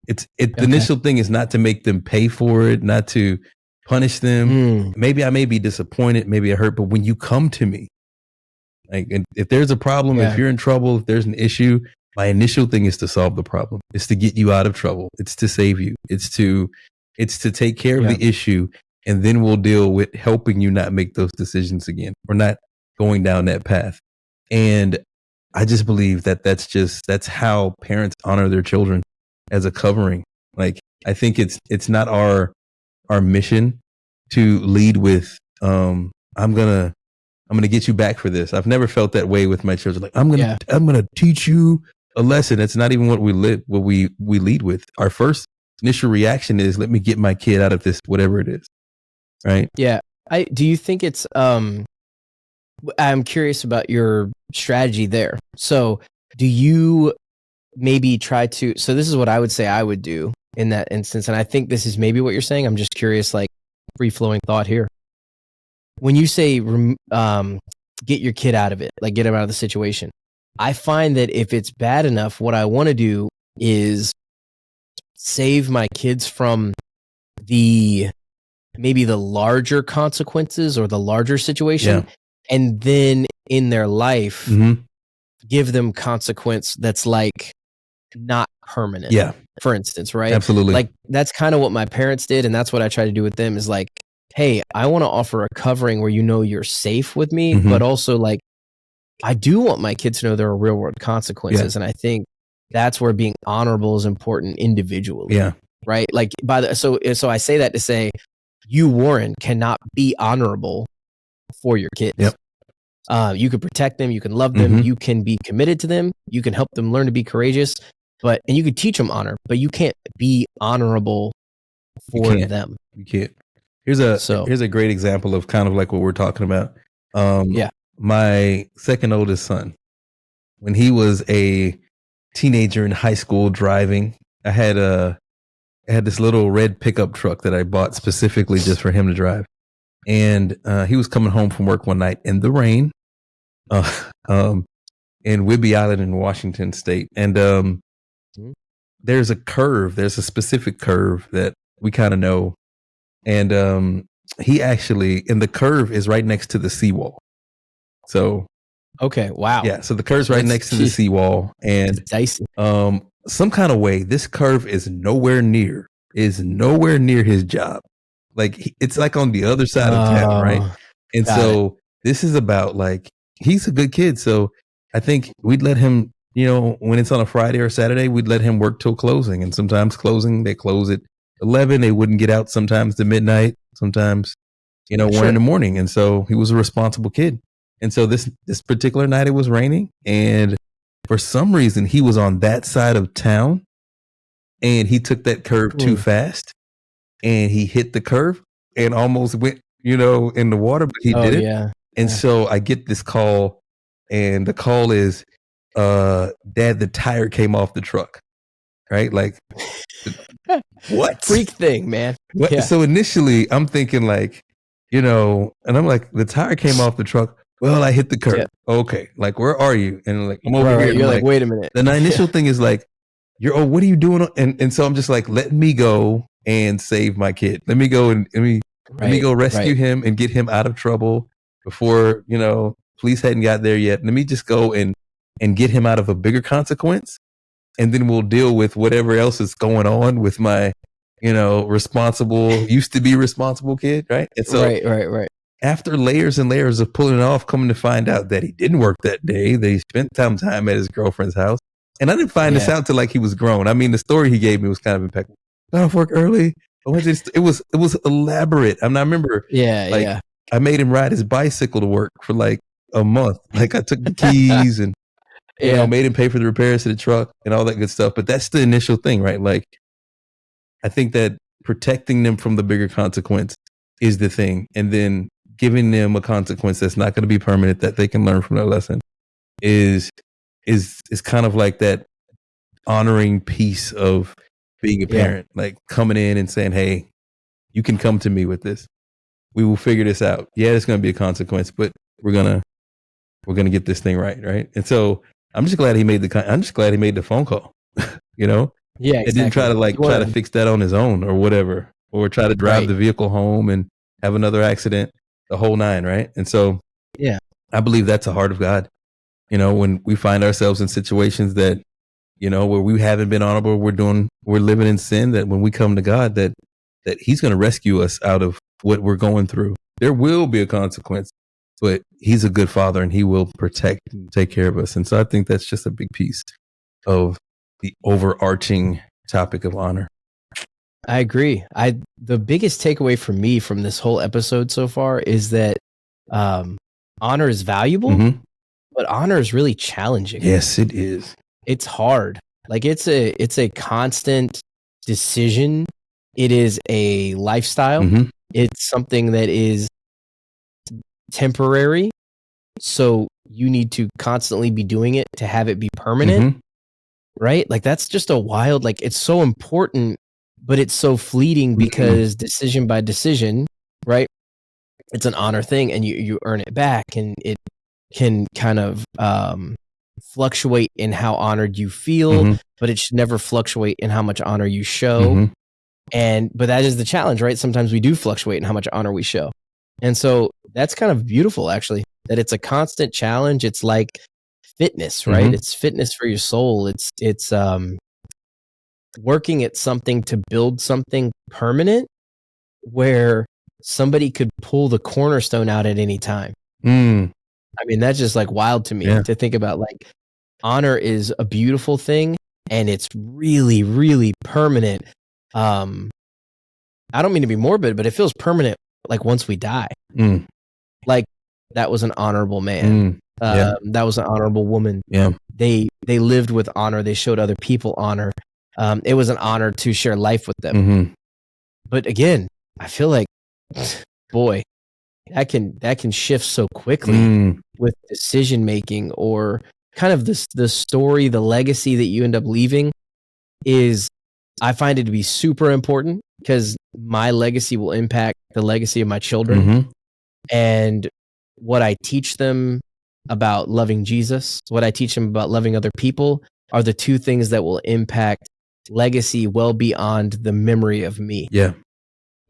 The initial thing is not to make them pay for it, not to punish them. Maybe I may be disappointed, maybe I hurt, but when you come to me, like, if there's a problem, if you're in trouble, if there's an issue, my initial thing is to solve the problem. It's to get you out of trouble. It's to save you. It's to take care of the issue, and then we'll deal with helping you not make those decisions again. We're not going down that path. And I just believe that's how parents honor their children, as a covering. Like, I think it's not our mission to lead with I'm gonna get you back for this. I've never felt that way with my children. Like, I'm gonna teach you a lesson. It's not even what we lead with. Our first initial reaction is, let me get my kid out of this, whatever it is. Right? Yeah. Do you think it's I'm curious about your strategy there. So do you maybe try to, so this is what I would say I would do in that instance. And I think this is maybe what you're saying. I'm just curious, like, free flowing thought here. When you say, get your kid out of it, like, get him out of the situation, I find that if it's bad enough, what I want to do is save my kids from maybe the larger consequences or the larger situation. And then in their life, give them consequence that's like not permanent. Yeah. For instance, right? Absolutely. Like, that's kind of what my parents did. And that's what I try to do with them, is like, hey, I want to offer a covering where you know you're safe with me, but also, like, I do want my kids to know there are real world consequences. And I think that's where being honorable is important individually. Yeah. Right? Like, so I say that to say, you, Warren, cannot be honorable for your kids. Yep. You can protect them, you can love them, you can be committed to them, you can help them learn to be courageous, and you can teach them honor, but you can't be honorable for them. You can't. Here's a great example of kind of like what we're talking about. My second oldest son, when he was a teenager in high school driving, I had this little red pickup truck that I bought specifically just for him to drive. And he was coming home from work one night in the rain, in Whidbey Island in Washington State. And there's a specific curve that we kind of know. And and the curve is right next to the seawall. So Okay. Wow. Yeah, so the curve's So right next to the seawall, it's and dicey. some kind of way, this curve is nowhere near his job. Like it's like on the other side of town, right? Oh, And got it. so this is about like he's a good kid, so I think we'd let him, when it's on a Friday or Saturday, we'd let him work till closing, and sometimes closing they close at 11. They wouldn't get out sometimes to midnight, sometimes 1 in Sure. the morning, and so he was a responsible kid. And so this particular night it was raining, and for some reason he was on that side of town, and he took that curve too fast, and he hit the curve and almost went, in the water, but he Oh didn't. yeah. And so I get this call, and the call is, Dad, the tire came off the truck. Right? Like, what? Freak thing, man. What? Yeah. So initially I'm thinking like, and I'm like, the tire came off the truck. Well, I hit the curb. Yeah. Okay. Like, where are you? And like, I'm over Right, here. right. And You're I'm like, wait a minute. the initial thing is like, what are you doing? And so I'm just like, let me go and save my kid. Let me go and let me go rescue him and get him out of trouble before, police hadn't got there yet. Let me just go and get him out of a bigger consequence. And then we'll deal with whatever else is going on with my, used to be responsible kid. Right. And so right. after layers and layers of pulling it off, coming to find out that he didn't work that day, they spent some time at his girlfriend's house. And I didn't find this out till like he was grown. I mean, the story he gave me was kind of impeccable. Got off work early. It was elaborate. I mean, I remember, I made him ride his bicycle to work for like a month. Like I took the keys and made him pay for the repairs to the truck and all that good stuff. But that's the initial thing, right? Like, I think that protecting them from the bigger consequence is the thing, and then giving them a consequence that's not going to be permanent, that they can learn from their lesson, is kind of like that honoring piece of being a parent, like coming in and saying, "Hey, you can come to me with this. We will figure this out. Yeah, it's going to be a consequence, but we're gonna get this thing right." And so I'm just glad he made the phone call. Yeah, exactly. It didn't try to fix that on his own or whatever, or try to drive the vehicle home and have another accident, the whole nine, right? And so, I believe that's a heart of God. When we find ourselves in situations that, where we haven't been honorable, we're living in sin, that when we come to God, that He's going to rescue us out of what we're going through. There will be a consequence, but He's a good Father and He will protect and take care of us. And so I think that's just a big piece of the overarching topic of honor. I agree. The biggest takeaway for me from this whole episode so far is that honor is valuable, but honor is really challenging. Yes, it is. It's hard. Like it's a constant decision. It is a lifestyle. It's something that is temporary. So you need to constantly be doing it to have it be permanent. Right? Like that's just a wild, like it's so important, but it's so fleeting because decision by decision, right? It's an honor thing and you earn it back, and it can kind of fluctuate in how honored you feel, but it should never fluctuate in how much honor you show. But that is the challenge, right? Sometimes we do fluctuate in how much honor we show. And so that's kind of beautiful, actually, that it's a constant challenge. It's like fitness, right? It's fitness for your soul. It's working at something to build something permanent where somebody could pull the cornerstone out at any time. I mean, that's just like wild to me to think about. Like, honor is a beautiful thing, and it's really, really permanent. I don't mean to be morbid, but it feels permanent. Like once we die, like that was an honorable man. That was an honorable woman. They lived with honor. They showed other people honor. It was an honor to share life with them. But again, I feel like, boy, that can shift so quickly with decision making, or kind of the story, the legacy that you end up leaving is, I find it to be super important, because my legacy will impact the legacy of my children. And what I teach them about loving Jesus, what I teach them about loving other people, are the two things that will impact legacy well beyond the memory of me.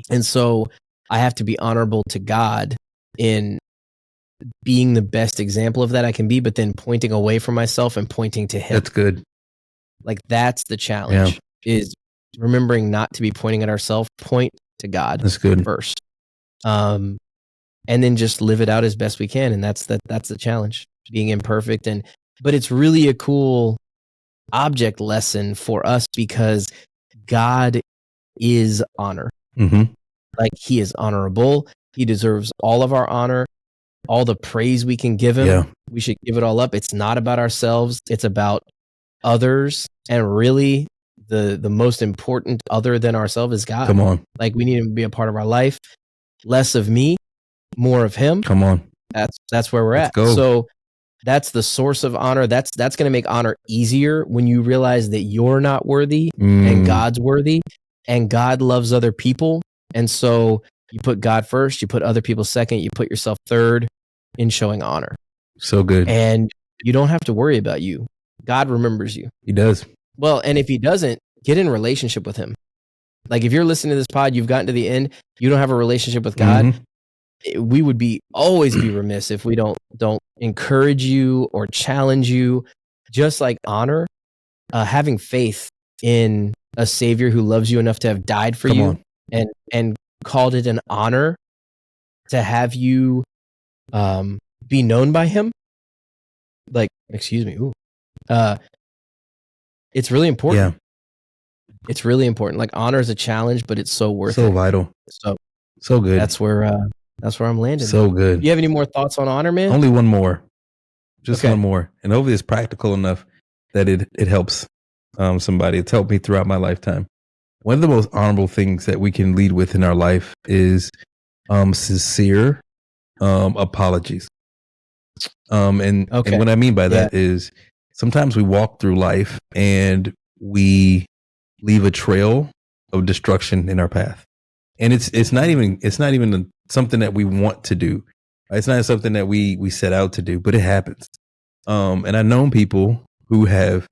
And so I have to be honorable to God in being the best example of that I can be, but then pointing away from myself and pointing to him. That's good. Like that's the challenge, is remembering not to be pointing at ourselves, point to God. That's good. First. And then just live it out as best we can. And that's the challenge, being imperfect. But it's really a cool object lesson for us because God is honor. Mm-hmm. Like he is honorable. He deserves all of our honor, all the praise we can give him. Yeah. We should give it all up. It's not about ourselves. It's about others. And really the most important other than ourselves is God. Come on. Like we need him to be a part of our life. Less of me, more of him. Come on. That's where we're Let's at. go. So that's the source of honor. That's going to make honor easier when you realize that you're not worthy and God's worthy and God loves other people. And so you put God first, you put other people second, you put yourself third in showing honor. So good. And you don't have to worry about you. God remembers you. He does. Well, and if he doesn't, get in relationship with him. Like if you're listening to this pod, you've gotten to the end, you don't have a relationship with God. We would always be remiss if we don't encourage you or challenge you. Just like honor, having faith in a savior who loves you enough to have died for you and called it an honor to have you be known by him. Like, excuse me. It's really important. Yeah. It's really important. Like honor is a challenge, but it's so worth it. So vital. So good. That's where I'm landing. So good. You have any more thoughts on honor, man? Only one more. Just one more. And hopefully it's practical enough that it helps somebody. It's helped me throughout my lifetime. One of the most honorable things that we can lead with in our life is sincere apologies. And what I mean by that is sometimes we walk through life and we leave a trail of destruction in our path. And it's not even something that we want to do. It's not something that we set out to do, but it happens. And I've known people who have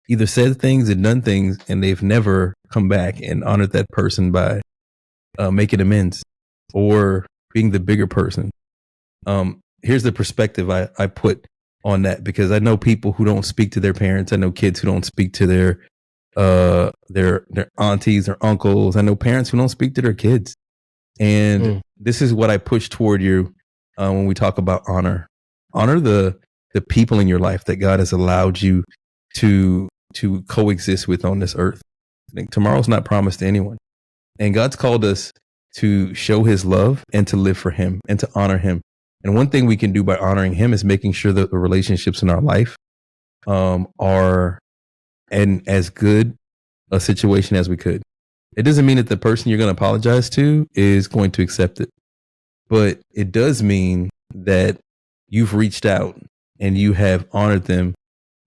either said things and done things, and they've never come back and honored that person by making amends or being the bigger person. Here's the perspective I put on that, because I know people who don't speak to their parents. I know kids who don't speak to their aunties or uncles. I know parents who don't speak to their kids. And this is what I push toward you when we talk about honor. Honor the people in your life that God has allowed you to coexist with on this earth. I think tomorrow's not promised to anyone. And God's called us to show his love and to live for him and to honor him. And one thing we can do by honoring him is making sure that the relationships in our life are in as good a situation as we could. It doesn't mean that the person you're going to apologize to is going to accept it, but it does mean that you've reached out and you have honored them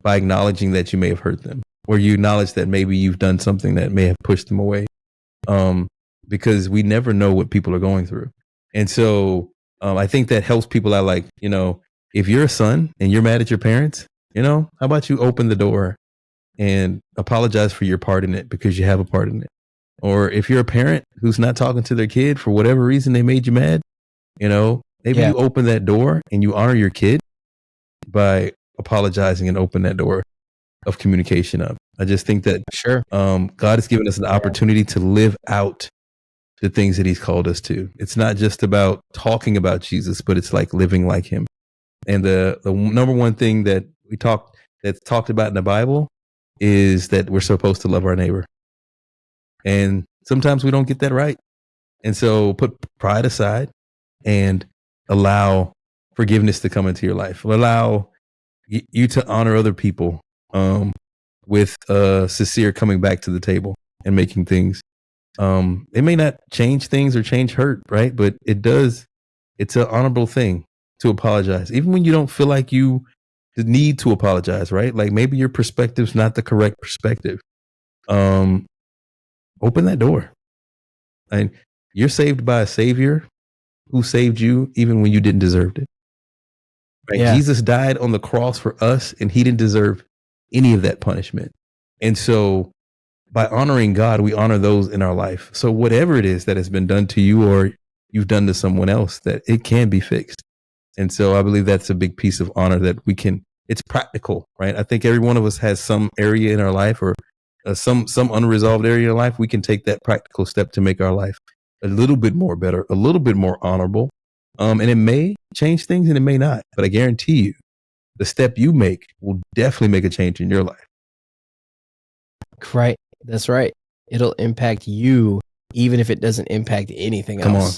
by acknowledging that you may have hurt them, or you acknowledge that maybe you've done something that may have pushed them away. Because we never know what people are going through. And so I think that helps people out. Like, if you're a son and you're mad at your parents, how about you open the door and apologize for your part in it, because you have a part in it. Or if you're a parent who's not talking to their kid for whatever reason they made you mad, maybe you open that door and you honor your kid by apologizing and open that door of communication up. I just think that God has given us an opportunity to live out the things that he's called us to. It's not just about talking about Jesus, but it's like living like him. And the number one thing that that's talked about in the Bible is that we're supposed to love our neighbor. And sometimes we don't get that right. And so put pride aside and allow forgiveness to come into your life. Allow you to honor other people with sincere coming back to the table and making things. It may not change things or change hurt, right? But it's an honorable thing to apologize, even when you don't feel like you need to apologize, right? Like maybe your perspective's not the correct perspective. Open that door. And you're saved by a savior who saved you even when you didn't deserve it. Right? Yeah. Jesus died on the cross for us, and he didn't deserve any of that punishment. And so by honoring God, we honor those in our life. So whatever it is that has been done to you or you've done to someone else, that it can be fixed. And so I believe that's a big piece of honor that we can, it's practical, right? I think every one of us has some area in our life or some unresolved area in life. We can take that practical step to make our life a little bit more better, a little bit more honorable. And it may change things and it may not, but I guarantee you the step you make will definitely make a change in your life. Right. That's right. It'll impact you, even if it doesn't impact anything else. Come on.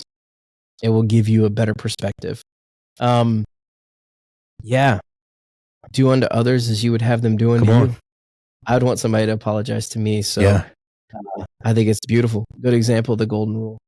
It will give you a better perspective. Yeah. Do unto others as you would have them do unto you. I would want somebody to apologize to me. So yeah. I think it's beautiful. Good example of the golden rule.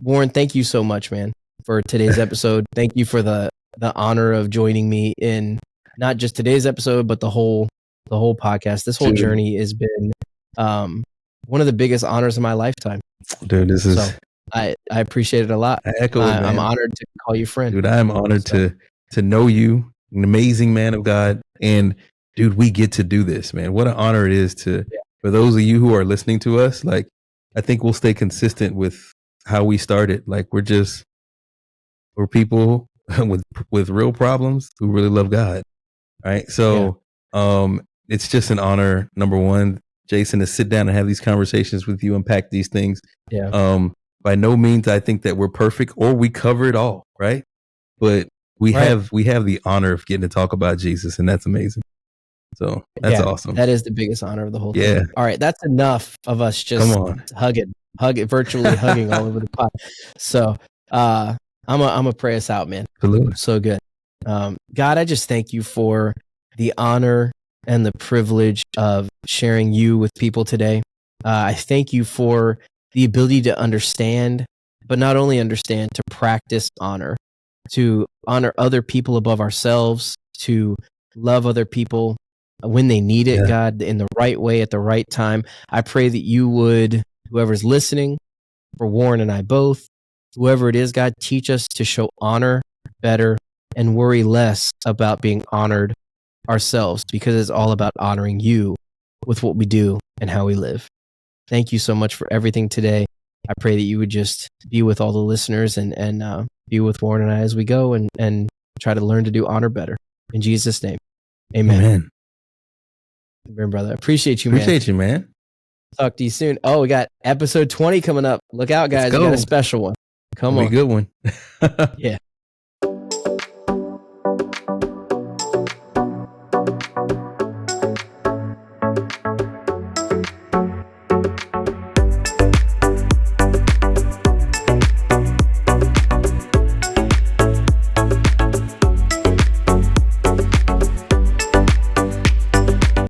Warren, thank you so much, man, for today's episode. Thank you for the honor of joining me in not just today's episode, but the whole podcast. This whole journey has been one of the biggest honors of my lifetime. Dude, this is... So I appreciate it a lot. I echo it, man. I'm honored to call you friend. Dude, I'm honored to know you, an amazing man of God. And dude, we get to do this, man. What an honor it is for those of you who are listening to us. Like, I think we'll stay consistent with how we started. Like, we're people with real problems who really love God. Right. So, it's just an honor, number one, Jason, to sit down and have these conversations with you, unpack these things. Yeah. By no means I think that we're perfect or we cover it all, right? But we have the honor of getting to talk about Jesus, and that's amazing. So that's awesome. That is the biggest honor of the whole thing. All right, that's enough of us just hugging, virtually hugging all over the pod. So I'm gonna pray us out, man. Absolutely. So good. God, I just thank you for the honor and the privilege of sharing you with people today. I thank you for the ability to understand, but not only understand, to practice honor, to honor other people above ourselves, to love other people when they need it, God, in the right way at the right time. I pray that you would, whoever's listening, for Warren and I both, whoever it is, God, teach us to show honor better and worry less about being honored ourselves, because it's all about honoring you with what we do and how we live. Thank you so much for everything today. I pray that you would just be with all the listeners and be with Warren and I as we go and try to learn to do honor better. In Jesus' name, amen. Amen, brother. Appreciate you, man. Appreciate you, man. Talk to you soon. Oh, we got episode 20 coming up. Look out, guys. We got a special one. Come on. Good one. Yeah.